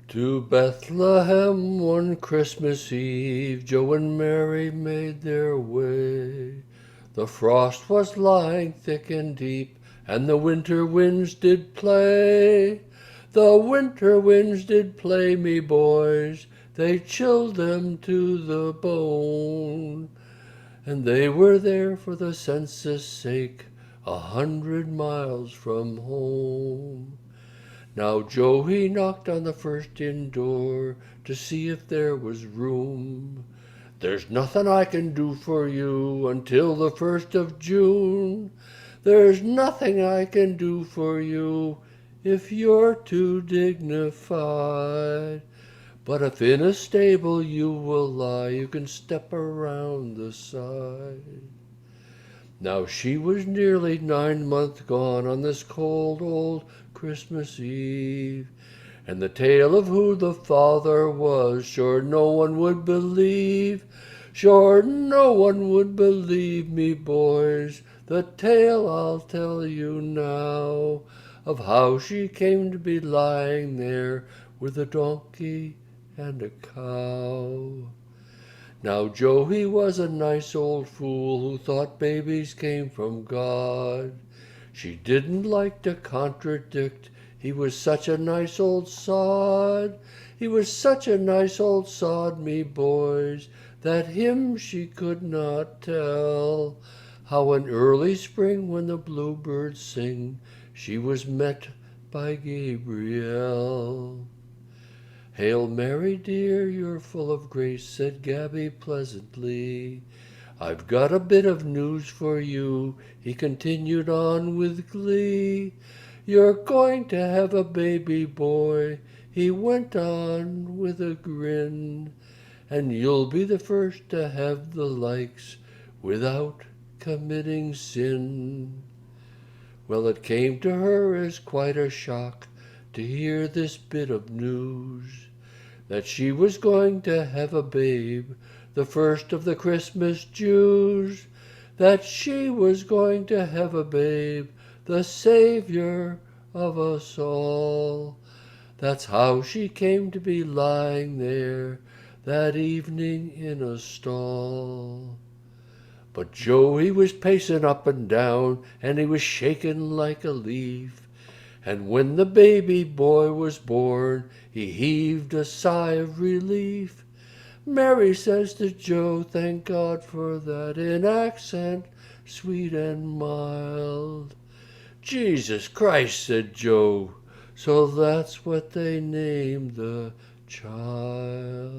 To Bethlehem one Christmas Eve, Joe and Mary made their way. The frost was lying thick and deep, and the winter winds did play. The winter winds did play, me boys, they chilled them to the bone. And they were there for the census sake, 100 miles from home. Now Joe he knocked on the first inn door to see if there was room. "There's nothing I can do for you until the 1st of June. There's nothing I can do for you if you're too dignified. But if in a stable you will lie, you can step around the side." Now she was nearly 9 months gone on this cold old Christmas Eve, and the tale of who the father was, sure no one would believe. Sure no one would believe me, boys, the tale I'll tell you now, of how she came to be lying there with a donkey and a cow. Now Joe he was a nice old fool who thought babies came from God. She didn't like to contradict, he was such a nice old sod. He was such a nice old sod, me boys, that him she could not tell how in early spring when the bluebirds sing she was met by Gabriel. "Hail Mary, dear, you're full of grace," said Gabby pleasantly. "I've got a bit of news for you," he continued on with glee. "You're going to have a baby boy," he went on with a grin, "and you'll be the first to have the likes without committing sin." Well, it came to her as quite a shock to hear this bit of news, that she was going to have a babe, the first of the Christmas Jews. That she was going to have a babe, the Savior of us all. That's how she came to be lying there that evening in a stall. But Joe he was pacing up and down, and he was shaking like a leaf, and when the baby boy was born, he heaved a sigh of relief. Mary says to Joe, "Thank God for that," in accent sweet and mild. "Jesus Christ," said Joe, "so that's what they named the child."